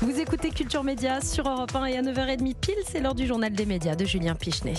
Vous écoutez Culture Média sur Europe 1 et à 9h30 pile, c'est l'heure du journal des médias de Julien Pichenet.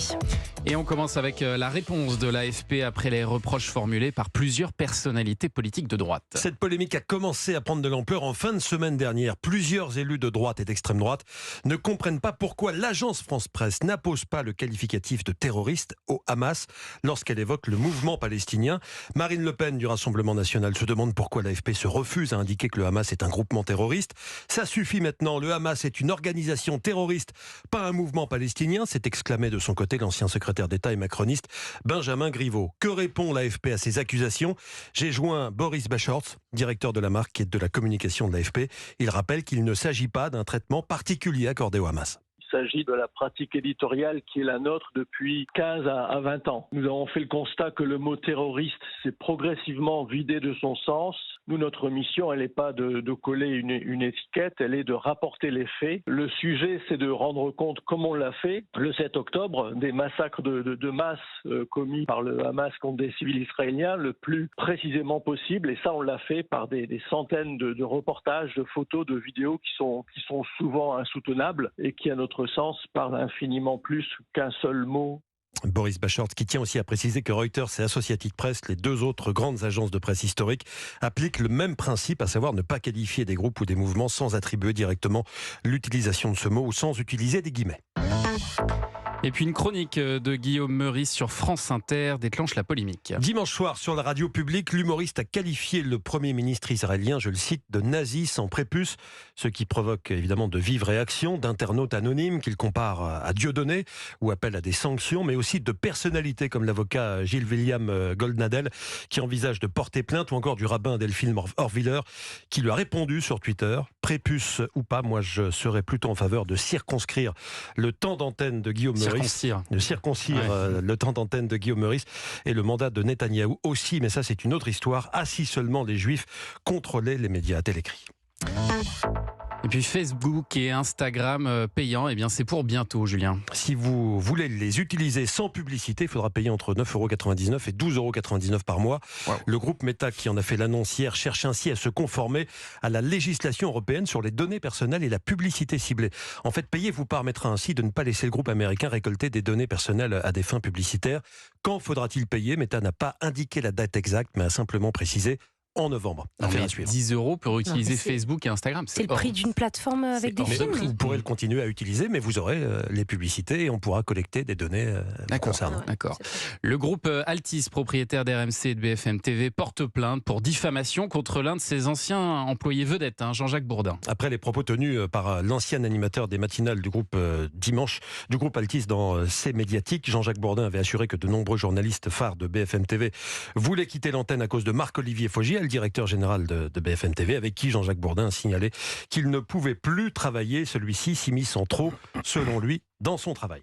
Et on commence avec la réponse de l'AFP après les reproches formulés par plusieurs personnalités politiques de droite. Cette polémique a commencé à prendre de l'ampleur en fin de semaine dernière. Plusieurs élus de droite et d'extrême droite ne comprennent pas pourquoi l'agence France-Presse n'appose pas le qualificatif de terroriste au Hamas lorsqu'elle évoque le mouvement palestinien. Marine Le Pen du Rassemblement national se demande pourquoi l'AFP se refuse à indiquer que le Hamas est un groupement terroriste. Ça suffit maintenant, le Hamas est une organisation terroriste, pas un mouvement palestinien, s'est exclamé de son côté l'ancien secrétaire d'État et macroniste Benjamin Griveaux. Que répond l'AFP à ces accusations ? J'ai joint Boris Bachortz, directeur de la marque et de la communication de l'AFP. Il rappelle qu'il ne s'agit pas d'un traitement particulier accordé au Hamas. Il s'agit de la pratique éditoriale qui est la nôtre depuis 15 à 20 ans. Nous avons fait le constat que le mot terroriste s'est progressivement vidé de son sens. Nous, notre mission, elle n'est pas de coller une étiquette, elle est de rapporter les faits. Le sujet, c'est de rendre compte, comme on l'a fait le 7 octobre, des massacres de masse commis par le Hamas contre des civils israéliens le plus précisément possible. Et ça, on l'a fait par des centaines de reportages, de photos, de vidéos qui sont souvent insoutenables et qui, à notre sens, parlent infiniment plus qu'un seul mot. Boris Bachortz qui tient aussi à préciser que Reuters et Associated Press, les deux autres grandes agences de presse historiques, appliquent le même principe, à savoir ne pas qualifier des groupes ou des mouvements sans attribuer directement l'utilisation de ce mot ou sans utiliser des guillemets. Et puis une chronique de Guillaume Meurice sur France Inter déclenche la polémique. Dimanche soir, sur la radio publique, l'humoriste a qualifié le Premier ministre israélien, je le cite, de nazi sans prépuce, ce qui provoque évidemment de vives réactions d'internautes anonymes qu'il compare à Dieudonné ou appelle à des sanctions, mais aussi de personnalités comme l'avocat Gilles William Goldnadel qui envisage de porter plainte, ou encore du rabbin Delphine Horviller qui lui a répondu sur Twitter, prépuce ou pas, moi je serais plutôt en faveur de circonscrire le temps d'antenne de Guillaume Meurice. De circoncire le temps d'antenne de Guillaume Meurice et le mandat de Netanyahou aussi, mais ça c'est une autre histoire. Ah si seulement les Juifs contrôlaient les médias, a-t-elle écrit. Et puis Facebook et Instagram payants, eh bien c'est pour bientôt, Julien. Si vous voulez les utiliser sans publicité, il faudra payer entre 9,99 € et 12,99 € par mois. Wow. Le groupe Meta, qui en a fait l'annonce hier, cherche ainsi à se conformer à la législation européenne sur les données personnelles et la publicité ciblée. En fait, payer vous permettra ainsi de ne pas laisser le groupe américain récolter des données personnelles à des fins publicitaires. Quand faudra-t-il payer ? Meta n'a pas indiqué la date exacte, mais a simplement précisé en novembre. 10 € pour utiliser Facebook et Instagram. C'est le prix d'une plateforme avec des films. Vous pourrez le continuer à utiliser, mais vous aurez les publicités et on pourra collecter des données concernant. D'accord. Le groupe Altis, propriétaire d'RMC et de BFM TV, porte plainte pour diffamation contre l'un de ses anciens employés vedettes, Jean-Jacques Bourdin. Après les propos tenus par l'ancien animateur des matinales du groupe Dimanche, du groupe Altis dans ses médiatiques, Jean-Jacques Bourdin avait assuré que de nombreux journalistes phares de BFM TV voulaient quitter l'antenne à cause de Marc-Olivier Fogiel, le directeur général de BFM TV, avec qui Jean-Jacques Bourdin a signalé qu'il ne pouvait plus travailler. Celui-ci s'immisce en trop, selon lui, dans son travail.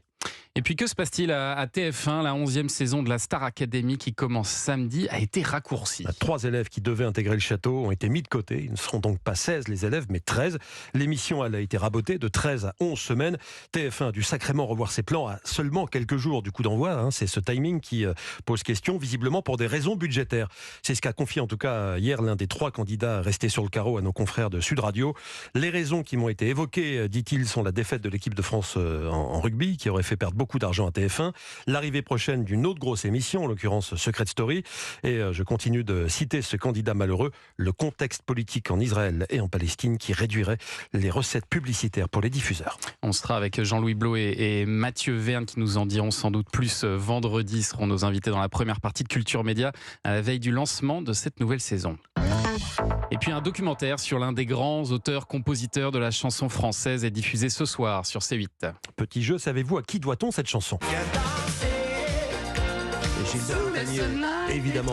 Et puis que se passe-t-il à TF1 ? La 11e saison de la Star Academy qui commence samedi a été raccourcie. 3 élèves qui devaient intégrer le château ont été mis de côté. Ils ne seront donc pas 16 les élèves, mais 13. L'émission elle a été rabotée de 13 à 11 semaines. TF1 a dû sacrément revoir ses plans à seulement quelques jours du coup d'envoi. C'est ce timing qui pose question, visiblement pour des raisons budgétaires. C'est ce qu'a confié en tout cas hier l'un des 3 candidats restés sur le carreau à nos confrères de Sud Radio. Les raisons qui m'ont été évoquées, dit-il, sont la défaite de l'équipe de France en rugby, qui aurait fait perdre beaucoup d'argent à TF1, l'arrivée prochaine d'une autre grosse émission, en l'occurrence Secret Story, et je continue de citer ce candidat malheureux, le contexte politique en Israël et en Palestine qui réduirait les recettes publicitaires pour les diffuseurs. On sera avec Jean-Louis Blot et Mathieu Verne qui nous en diront sans doute plus vendredi, seront nos invités dans la première partie de Culture Média à la veille du lancement de cette nouvelle saison. Et puis un documentaire sur l'un des grands auteurs-compositeurs de la chanson française est diffusé ce soir sur C8. Petit jeu, savez-vous à qui doit-on cette chanson ? Et Gilbert Montagnier, évidemment,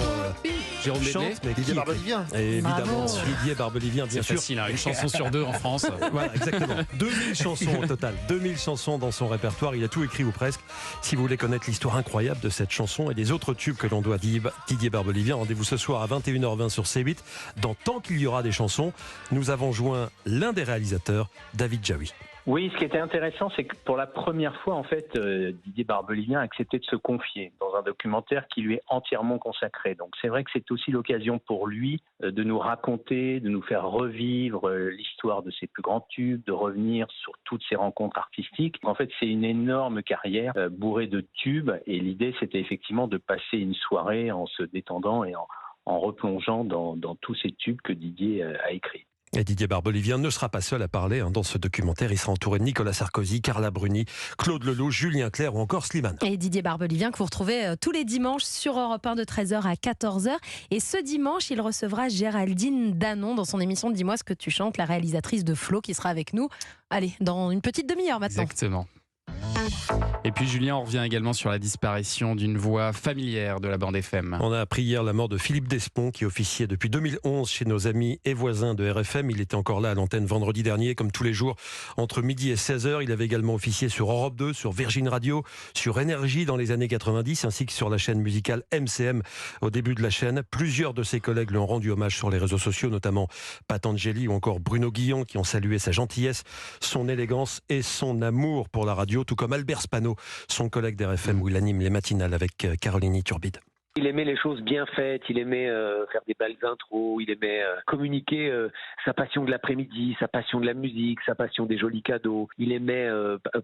Jérôme chante, mais Didier Barbelivien. Évidemment, Didier Barbelivien, bien sûr. C'est facile, une chanson sur 2 en France. Voilà, exactement. 2000 chansons au total, 2000 chansons dans son répertoire. Il a tout écrit ou presque. Si vous voulez connaître l'histoire incroyable de cette chanson et des autres tubes que l'on doit à Didier Barbelivien, rendez-vous ce soir à 21h20 sur C8. Dans Tant qu'il y aura des chansons, nous avons joint l'un des réalisateurs, David Jaoui. Oui, ce qui était intéressant, c'est que pour la première fois, en fait, Didier Barbelivien a accepté de se confier dans un documentaire qui lui est entièrement consacré. Donc c'est vrai que c'est aussi l'occasion pour lui de nous raconter, de nous faire revivre l'histoire de ses plus grands tubes, de revenir sur toutes ses rencontres artistiques. En fait, c'est une énorme carrière bourrée de tubes et l'idée, c'était effectivement de passer une soirée en se détendant et en replongeant dans tous ces tubes que Didier a écrits. Et Didier Barbelivien ne sera pas seul à parler dans ce documentaire. Il sera entouré de Nicolas Sarkozy, Carla Bruni, Claude Lelouch, Julien Clerc ou encore Slimane. Et Didier Barbelivien que vous retrouvez tous les dimanches sur Europe 1 de 13h à 14h. Et ce dimanche, il recevra Géraldine Danon dans son émission Dis-moi ce que tu chantes, la réalisatrice de Flo qui sera avec nous. Allez, dans une petite demi-heure maintenant. Exactement. Et puis Julien, on revient également sur la disparition d'une voix familière de la bande FM. On a appris hier la mort de Philippe Despont qui officiait depuis 2011 chez nos amis et voisins de RFM. Il était encore là à l'antenne vendredi dernier comme tous les jours entre midi et 16h. Il avait également officié sur Europe 2, sur Virgin Radio, sur Énergie dans les années 90 ainsi que sur la chaîne musicale MCM au début de la chaîne. Plusieurs de ses collègues lui ont rendu hommage sur les réseaux sociaux, notamment Pat Angeli ou encore Bruno Guillon qui ont salué sa gentillesse, son élégance et son amour pour la radio, tout comme Albert Spano, son collègue d'RFM où il anime les matinales avec Caroline Iturbide. Il aimait les choses bien faites, il aimait faire des belles intros, il aimait communiquer sa passion de l'après-midi, sa passion de la musique, sa passion des jolis cadeaux. Il aimait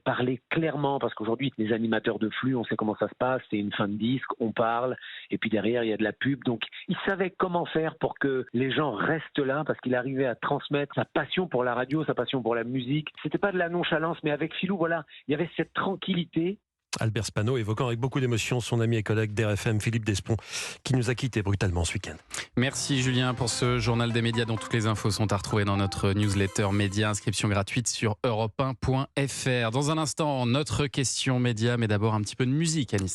parler clairement parce qu'aujourd'hui, les animateurs de flux, on sait comment ça se passe, c'est une fin de disque, on parle et puis derrière, il y a de la pub. Donc, il savait comment faire pour que les gens restent là parce qu'il arrivait à transmettre sa passion pour la radio, sa passion pour la musique. C'était pas de la nonchalance, mais avec Philou, voilà, il y avait cette tranquillité. Albert Spano évoquant avec beaucoup d'émotion son ami et collègue d'RFM Philippe Despont qui nous a quittés brutalement ce week-end. Merci Julien pour ce journal des médias dont toutes les infos sont à retrouver dans notre newsletter média. Inscription gratuite sur europe1.fr. Dans un instant, notre question média, mais d'abord un petit peu de musique, Anis.